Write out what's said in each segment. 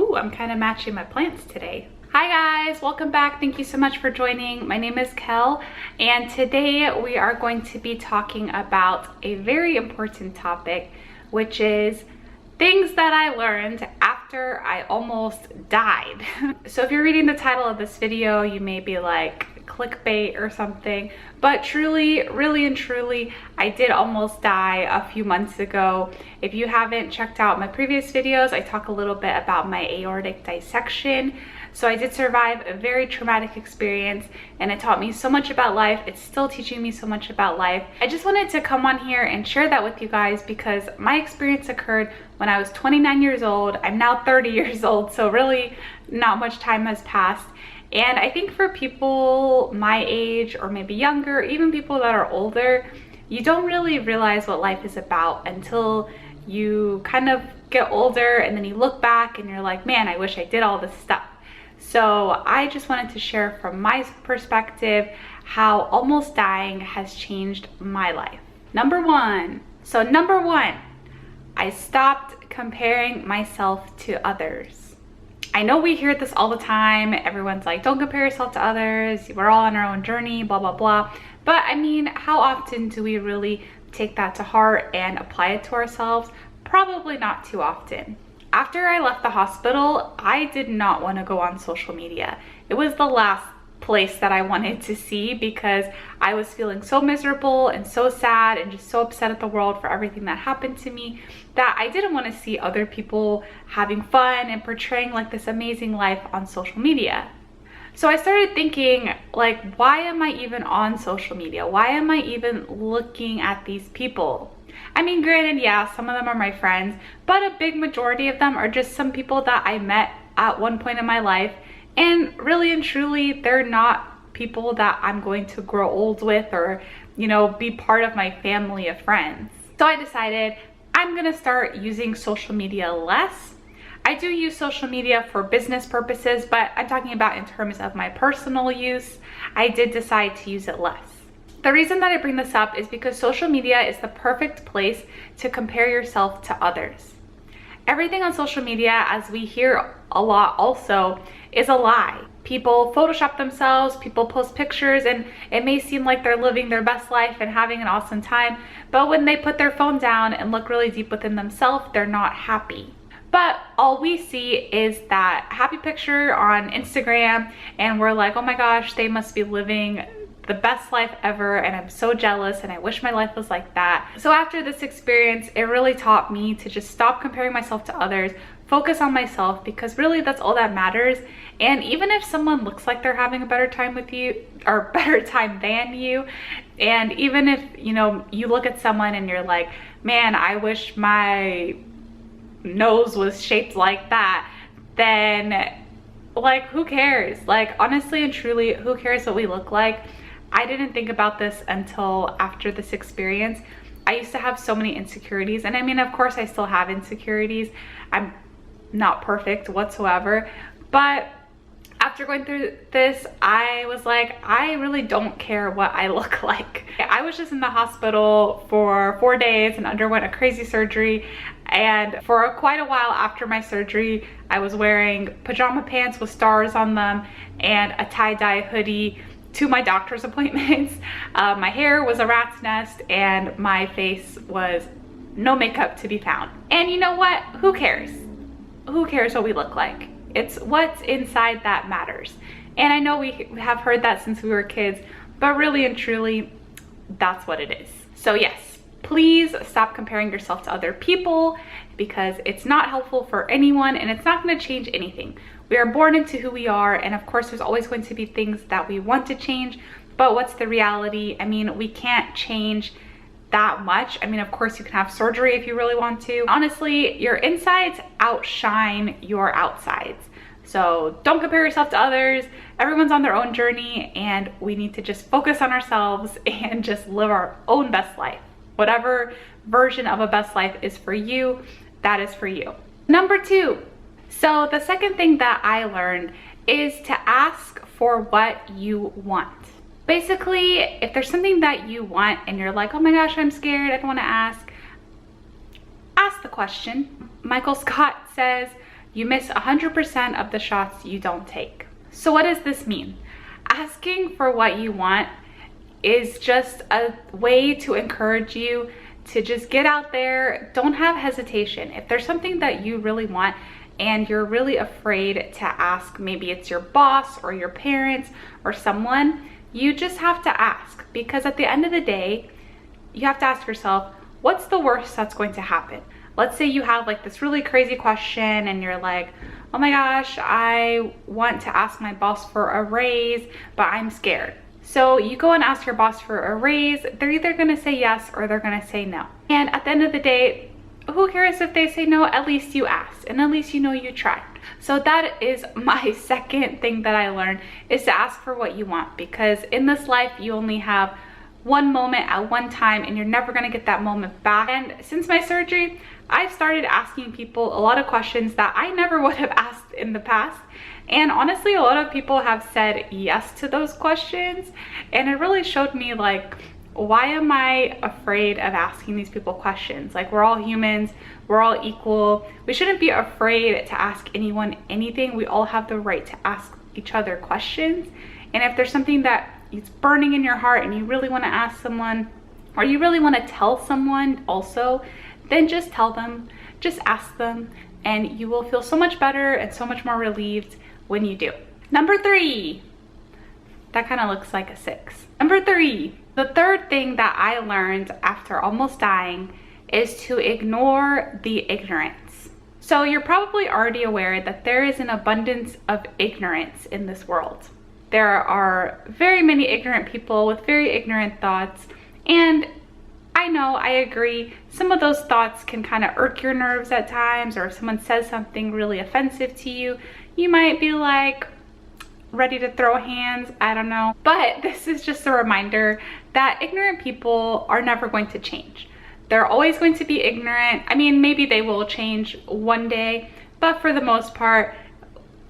Ooh, I'm kind of matching my plants today. Hi guys, welcome back. Thank you so much for joining. My name is Kel, and today we are going to be talking about a very important topic, which is things that I learned after I almost died. So if you're reading the title of this video, you may be like, clickbait or something, but truly, really and truly, I did almost die a few months ago. If you haven't checked out my previous videos, I talk a little bit about my aortic dissection. So I did survive a very traumatic experience, and it taught me so much about life. It's still teaching me so much about life. I just wanted to come on here and share that with you guys because my experience occurred when I was 29 years old. I'm now 30 years old, so really not much time has passed. And I think for people my age or maybe younger, even people that are older, you don't really realize what life is about until you kind of get older, and then you look back and you're like, man, I wish I did all this stuff. So I just wanted to share from my perspective how almost dying has changed my life. Number one, I stopped comparing myself to others. I know we hear this all the time. Everyone's like, don't compare yourself to others. We're all on our own journey, blah, blah, blah. But I mean, how often do we really take that to heart and apply it to ourselves? Probably not too often. After I left the hospital, I did not want to go on social media. It was the last place that I wanted to see because I was feeling so miserable and so sad and just so upset at the world for everything that happened to me that I didn't want to see other people having fun and portraying like this amazing life on social media. So I started thinking, like, why am I even on social media? Why am I even looking at these people? I mean, granted, yeah, some of them are my friends, but a big majority of them are just some people that I met at one point in my life. And really and truly, they're not people that I'm going to grow old with or, you know, be part of my family of friends. So I decided I'm gonna start using social media less. I do use social media for business purposes, but I'm talking about in terms of my personal use. I did decide to use it less. The reason that I bring this up is because social media is the perfect place to compare yourself to others. Everything on social media, as we hear a lot also, is a lie. People Photoshop themselves, people post pictures, and it may seem like they're living their best life and having an awesome time, but when they put their phone down and look really deep within themselves, they're not happy. But all we see is that happy picture on Instagram, and we're like, oh my gosh, they must be living the best life ever, and I'm so jealous and I wish my life was like that. So after this experience, it really taught me to just stop comparing myself to others, focus on myself, because really that's all that matters. And even if someone looks like they're having a better time with you or better time than you, and even if, you know, you look at someone and you're like, man, I wish my nose was shaped like that, then like, who cares? Like, honestly and truly, who cares what we look like? I didn't think about this until after this experience. I used to have so many insecurities, and I mean, of course I still have insecurities. I'm not perfect whatsoever, but after going through this, I was like, I really don't care what I look like. I was just in the hospital for 4 days and underwent a crazy surgery, and for quite a while after my surgery, I was wearing pajama pants with stars on them and a tie-dye hoodie to my doctor's appointments. My hair was a rat's nest, and my face was no makeup to be found. And you know what? Who cares? Who cares what we look like? It's what's inside that matters. And I know we have heard that since we were kids, but really and truly, that's what it is. So yes, please stop comparing yourself to other people, because it's not helpful for anyone and it's not going to change anything. We are born into who we are, and of course there's always going to be things that we want to change, but what's the reality? I mean, we can't change that much. I mean, of course you can have surgery if you really want to. Honestly, your insides outshine your outsides. So don't compare yourself to others. Everyone's on their own journey, and we need to just focus on ourselves and just live our own best life. Whatever version of a best life is for you, that is for you. Number two. So the second thing that I learned is to ask for what you want. Basically, if there's something that you want and you're like, oh my gosh, I'm scared, I don't want to ask the question. Michael Scott says, You miss 100% of the shots you don't take. So what does this mean? Asking for what you want is just a way to encourage you to just get out there. Don't have hesitation. If there's something that you really want and you're really afraid to ask, maybe it's your boss or your parents or someone, you just have to ask, because at the end of the day, you have to ask yourself, what's the worst that's going to happen? Let's say you have like this really crazy question and you're like, oh my gosh, I want to ask my boss for a raise, but I'm scared. So you go and ask your boss for a raise. They're either gonna say yes or they're gonna say no. And at the end of the day, who cares if they say no? At least you asked, and at least you know you tried. So that is my second thing that I learned, is to ask for what you want, because in this life, you only have one moment at one time and you're never gonna get that moment back. And since my surgery, I've started asking people a lot of questions that I never would have asked in the past. And honestly, a lot of people have said yes to those questions. And it really showed me, like, why am I afraid of asking these people questions? Like, we're all humans, we're all equal. We shouldn't be afraid to ask anyone anything. We all have the right to ask each other questions. And if there's something that is burning in your heart and you really want to ask someone, or you really want to tell someone also, then just tell them, just ask them, and you will feel so much better and so much more relieved when you do. Number 3, that kind of looks like a 6. Number 3, the third thing that I learned after almost dying is to ignore the ignorance. So you're probably already aware that there is an abundance of ignorance in this world. There are very many ignorant people with very ignorant thoughts, and I know, I agree, some of those thoughts can kind of irk your nerves at times, or if someone says something really offensive to you, you might be like ready to throw hands, I don't know. But this is just a reminder that ignorant people are never going to change. They're always going to be ignorant. I mean, maybe they will change one day, but for the most part,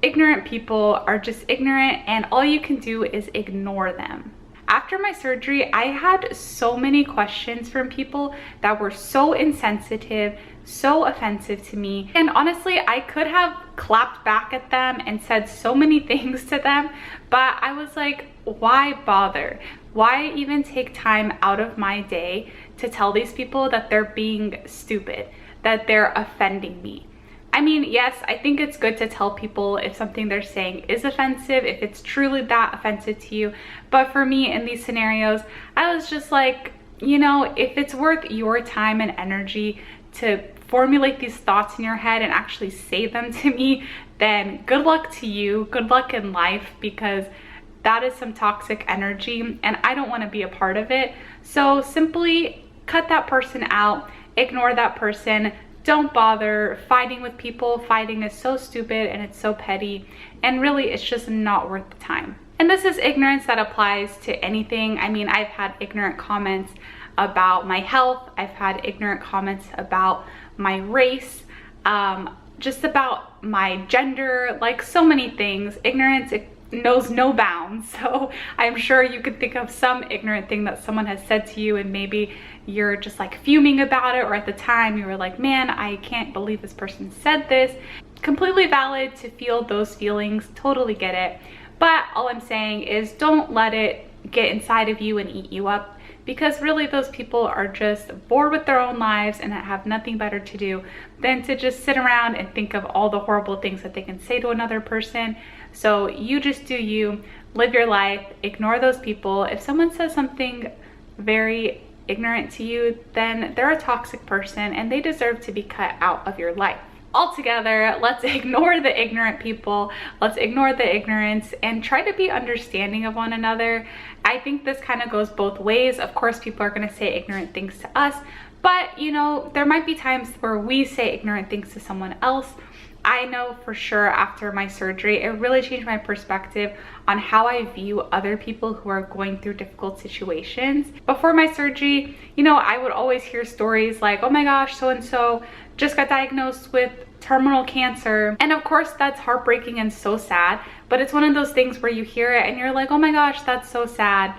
ignorant people are just ignorant, and all you can do is ignore them. After my surgery, I had so many questions from people that were so insensitive, so offensive to me. And honestly, I could have clapped back at them and said so many things to them, but I was like, why bother? Why even take time out of my day to tell these people that they're being stupid, that they're offending me? I mean, yes, I think it's good to tell people if something they're saying is offensive, if it's truly that offensive to you. But for me, in these scenarios, I was just like, you know, if it's worth your time and energy to formulate these thoughts in your head and actually say them to me, then good luck to you. Good luck in life, because that is some toxic energy and I don't want to be a part of it. So simply cut that person out, ignore that person. Don't bother fighting with people. Fighting is so stupid and it's so petty, and really it's just not worth the time. And this is ignorance that applies to anything. I mean, I've had ignorant comments about my health. I've had ignorant comments about my race, just about my gender, like so many things. Ignorance, it knows no bounds. So I'm sure you could think of some ignorant thing that someone has said to you, and maybe you're just like fuming about it, or at the time you were like, man, I can't believe this person said this. Completely valid to feel those feelings, totally get it. But all I'm saying is don't let it get inside of you and eat you up, because really those people are just bored with their own lives and have nothing better to do than to just sit around and think of all the horrible things that they can say to another person. So you just do you, live your life, ignore those people. If someone says something very ignorant to you, then they're a toxic person and they deserve to be cut out of your life. Altogether, let's ignore the ignorant people, let's ignore the ignorance, and try to be understanding of one another. I think this kind of goes both ways. Of course, people are going to say ignorant things to us, but you know, there might be times where we say ignorant things to someone else. I know for sure after my surgery, it really changed my perspective on how I view other people who are going through difficult situations. Before my surgery, you know, I would always hear stories like, oh my gosh, so-and-so just got diagnosed with terminal cancer. And of course, that's heartbreaking and so sad, but it's one of those things where you hear it and you're like, oh my gosh, that's so sad.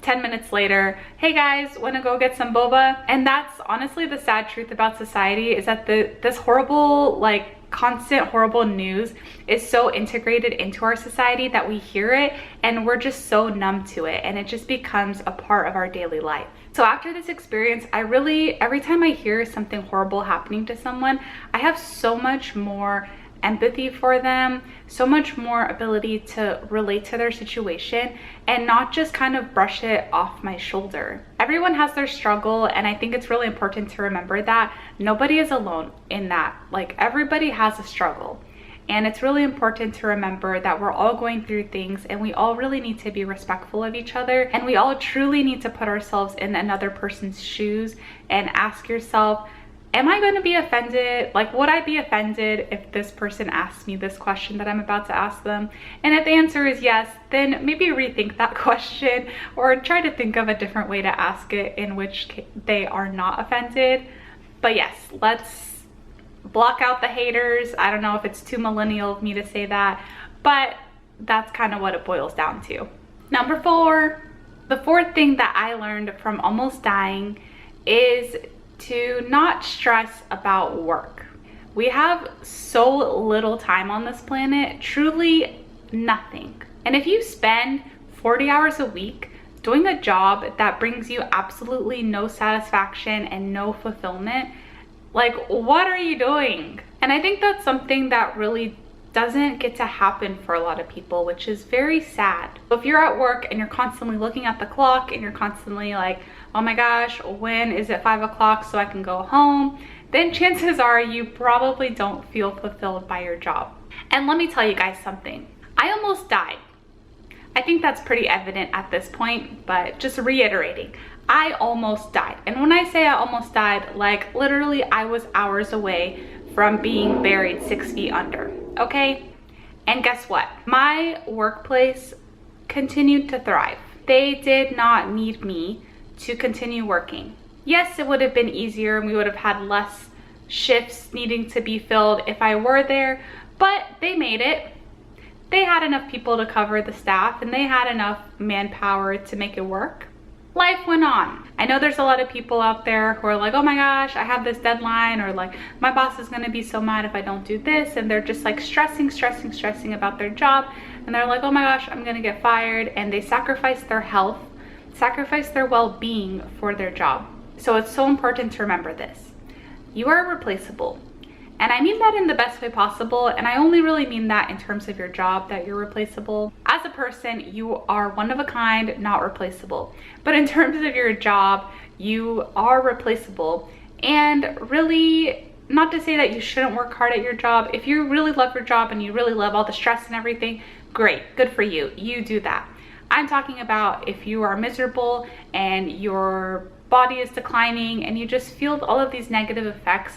10 minutes later, hey guys, wanna go get some boba? And that's honestly the sad truth about society, is that this horrible, like, constant horrible news is so integrated into our society that we hear it and we're just so numb to it, and it just becomes a part of our daily life. So after this experience, every time I hear something horrible happening to someone, I have so much more empathy for them, so much more ability to relate to their situation and not just kind of brush it off my shoulder. Everyone has their struggle, and I think it's really important to remember that nobody is alone in that. Like, everybody has a struggle, and it's really important to remember that we're all going through things, and we all really need to be respectful of each other, and we all truly need to put ourselves in another person's shoes and ask yourself, am I going to be offended? Like, would I be offended if this person asked me this question that I'm about to ask them? And if the answer is yes, then maybe rethink that question or try to think of a different way to ask it in which they are not offended. But yes, let's block out the haters. I don't know if it's too millennial of me to say that, but that's kind of what it boils down to. Number 4, the fourth thing that I learned from almost dying is to not stress about work. We have so little time on this planet, truly nothing. And if you spend 40 hours a week doing a job that brings you absolutely no satisfaction and no fulfillment, like, what are you doing? And I think that's something that really doesn't get to happen for a lot of people, which is very sad. If you're at work and you're constantly looking at the clock and you're constantly like, oh my gosh, when is it 5 o'clock so I can go home? Then chances are you probably don't feel fulfilled by your job. And let me tell you guys something. I almost died. I think that's pretty evident at this point, but just reiterating, I almost died. And when I say I almost died, like literally I was hours away from being buried 6 feet under, okay? And guess what? My workplace continued to thrive. They did not need me to continue working. Yes, it would have been easier and we would have had less shifts needing to be filled if I were there, but they made it. They had enough people to cover the staff and they had enough manpower to make it work. Life went on. I know there's a lot of people out there who are like, oh my gosh, I have this deadline, or like, my boss is gonna be so mad if I don't do this, and they're just like stressing about their job, and they're like, oh my gosh, I'm gonna get fired, and they sacrifice their health, sacrifice their well-being for their job. So it's so important to remember this. You are replaceable. And I mean that in the best way possible, and I only really mean that in terms of your job, that you're replaceable. As a person, you are one of a kind, not replaceable. But in terms of your job, you are replaceable. And really, not to say that you shouldn't work hard at your job. If you really love your job and you really love all the stress and everything, great, good for you, you do that. I'm talking about if you are miserable and your body is declining and you just feel all of these negative effects,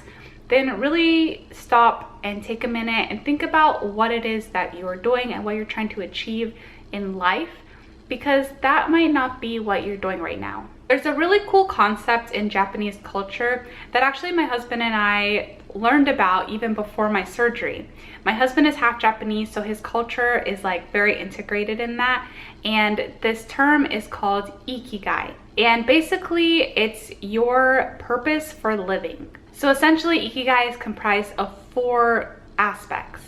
then really stop and take a minute and think about what it is that you are doing and what you're trying to achieve in life, because that might not be what you're doing right now. There's a really cool concept in Japanese culture that actually my husband and I learned about even before my surgery. My husband is half Japanese, so his culture is like very integrated in that, and this term is called ikigai, and basically it's your purpose for living. So essentially, ikigai is comprised of 4 aspects: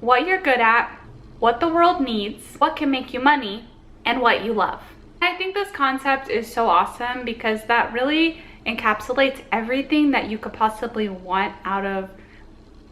what you're good at, what the world needs, what can make you money, and what you love. I think this concept is so awesome because that really encapsulates everything that you could possibly want out of,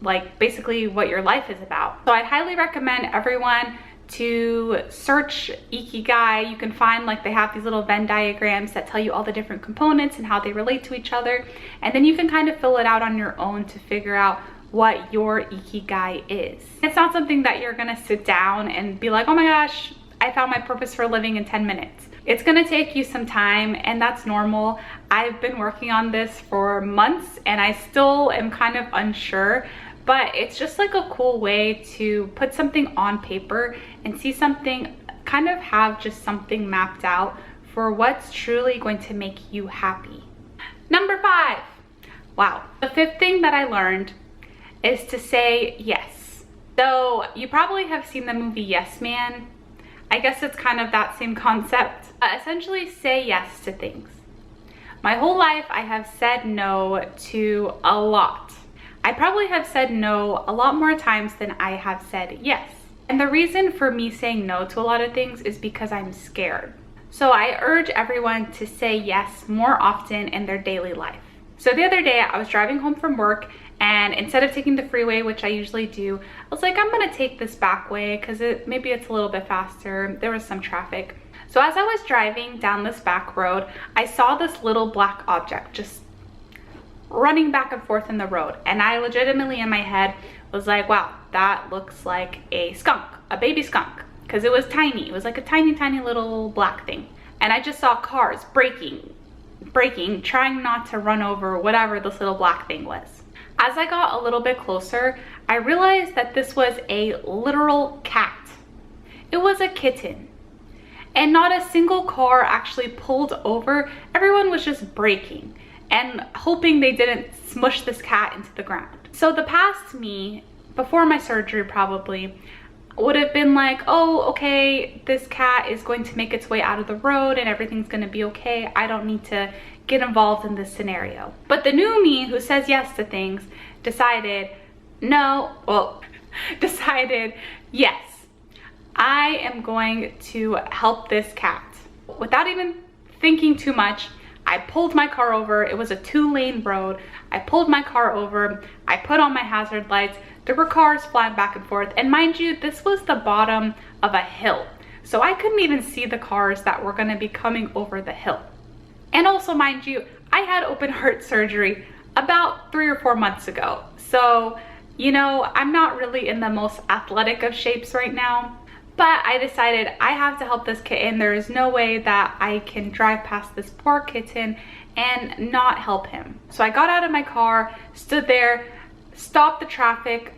like, basically what your life is about. So I'd highly recommend everyone to search ikigai. You can find, like, they have these little Venn diagrams that tell you all the different components and how they relate to each other, and then you can kind of fill it out on your own to figure out what your ikigai is. It's not something that you're gonna sit down and be like, oh my gosh, I found my purpose for living in 10 minutes. It's gonna take you some time, and that's normal. I've been working on this for months and I still am kind of unsure, but it's just like a cool way to put something on paper and see something, kind of have just something mapped out for what's truly going to make you happy. Number 5. Wow. The 5th thing that I learned is to say yes. So you probably have seen the movie Yes Man. I guess it's kind of that same concept. Essentially, say yes to things. My whole life I have said no to a lot. I probably have said no a lot more times than I have said yes. And the reason for me saying no to a lot of things is because I'm scared. So I urge everyone to say yes more often in their daily life. So the other day I was driving home from work, and instead of taking the freeway, which I usually do, I was like, I'm gonna take this back way because maybe it's a little bit faster. There was some traffic. So as I was driving down this back road, I saw this little black object just running back and forth in the road. And I legitimately in my head was like, wow, that looks like a skunk, a baby skunk, because it was tiny. It was like a tiny, tiny little black thing. And I just saw cars braking, trying not to run over whatever this little black thing was. As I got a little bit closer, I realized that this was a literal cat. It was a kitten. And not a single car actually pulled over. Everyone was just braking and hoping they didn't smush this cat into the ground. So the past me, before my surgery probably, would have been like, oh, okay, this cat is going to make its way out of the road and everything's gonna be okay. I don't need to get involved in this scenario. But the new me who says yes to things decided yes, I am going to help this cat. Without even thinking too much, I pulled my car over. It was a 2-lane road. I pulled my car over. I put on my hazard lights. There were cars flying back and forth. And mind you, this was the bottom of a hill. So I couldn't even see the cars that were gonna be coming over the hill. And also, mind you, I had open heart surgery about 3 or 4 months ago. So, you know, I'm not really in the most athletic of shapes right now. But I decided I have to help this kitten. There is no way that I can drive past this poor kitten and not help him. So I got out of my car, stood there, stopped the traffic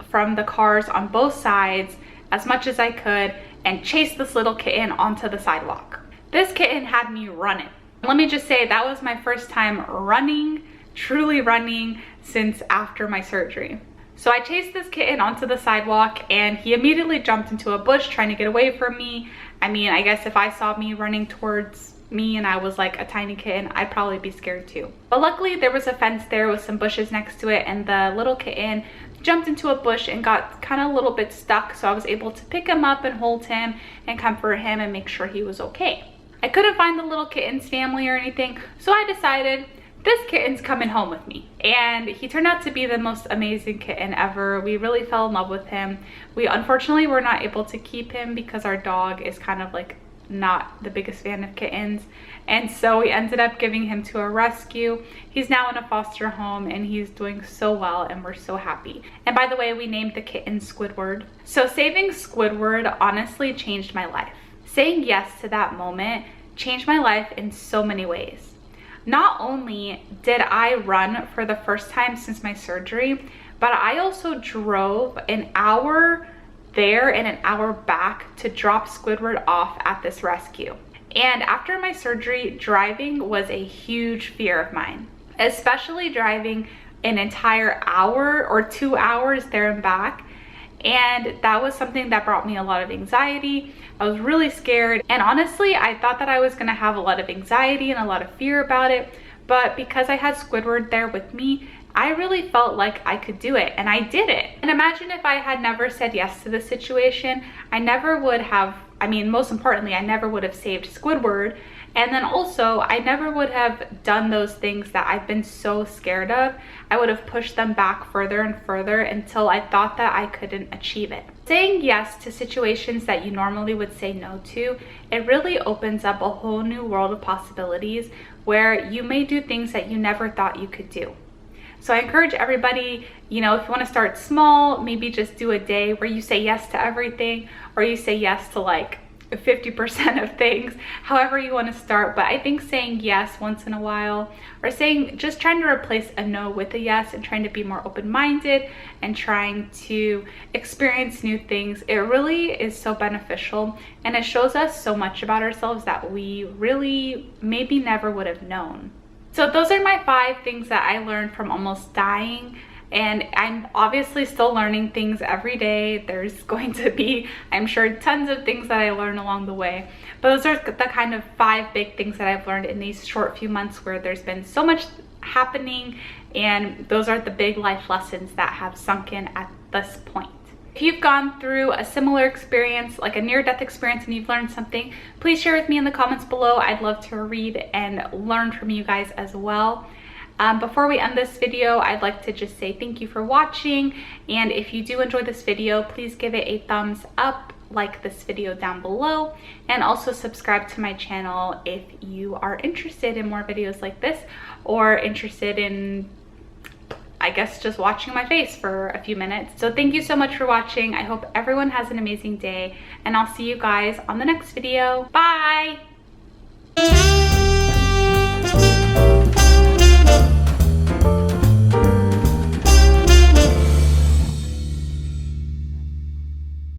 from the cars on both sides as much as I could, and chased this little kitten onto the sidewalk. This kitten had me running. Let me just say that was my first time running, truly running, since after my surgery. So I chased this kitten onto the sidewalk and he immediately jumped into a bush trying to get away from me. I mean, I guess if I saw me running towards me and I was like a tiny kitten, I'd probably be scared too. But luckily there was a fence there with some bushes next to it, and the little kitten jumped into a bush and got kind of a little bit stuck. So I was able to pick him up and hold him and comfort him and make sure he was okay. I couldn't find the little kitten's family or anything, so I decided this kitten's coming home with me. And he turned out to be the most amazing kitten ever. We really fell in love with him. We unfortunately were not able to keep him because our dog is kind of like not the biggest fan of kittens. And so we ended up giving him to a rescue. He's now in a foster home and he's doing so well and we're so happy. And by the way, we named the kitten Squidward. So saving Squidward honestly changed my life. Saying yes to that moment changed my life in so many ways. Not only did I run for the first time since my surgery, but I also drove an hour there and an hour back to drop Squidward off at this rescue. And after my surgery, driving was a huge fear of mine, especially driving an entire hour or 2 hours there and back. And that was something that brought me a lot of anxiety. I was really scared, and honestly I thought that I was gonna have a lot of anxiety and a lot of fear about it, but because I had Squidward there with me, I really felt like I could do it, and I did it. And imagine if I had never said yes to this situation, I never would have, I mean, most importantly, I never would have saved Squidward. And then also, I never would have done those things that I've been so scared of. I would have pushed them back further and further until I thought that I couldn't achieve it. Saying yes to situations that you normally would say no to, it really opens up a whole new world of possibilities where you may do things that you never thought you could do. So I encourage everybody, you know, if you want to start small, maybe just do a day where you say yes to everything, or you say yes to like 50% of things, however you want to start. But I think saying yes once in a while, or just trying to replace a no with a yes and trying to be more open-minded and trying to experience new things, it really is so beneficial, and it shows us so much about ourselves that we really maybe never would have known. So those are my 5 things that I learned from almost dying. And I'm obviously still learning things every day. There's going to be, I'm sure, tons of things that I learn along the way. But those are the kind of 5 big things that I've learned in these short few months where there's been so much happening And those are the big life lessons that have sunk in at this point. If you've gone through a similar experience, like a near-death experience, and you've learned something, please share with me in the comments below. I'd love to read and learn from you guys as well. Before we end this video, I'd like to just say thank you for watching. And if you do enjoy this video, please give it a thumbs up, like this video down below, and also subscribe to my channel if you are interested in more videos like this, or interested in, I guess, just watching my face for a few minutes. So thank you so much for watching. I hope everyone has an amazing day, and I'll see you guys on the next video. Bye!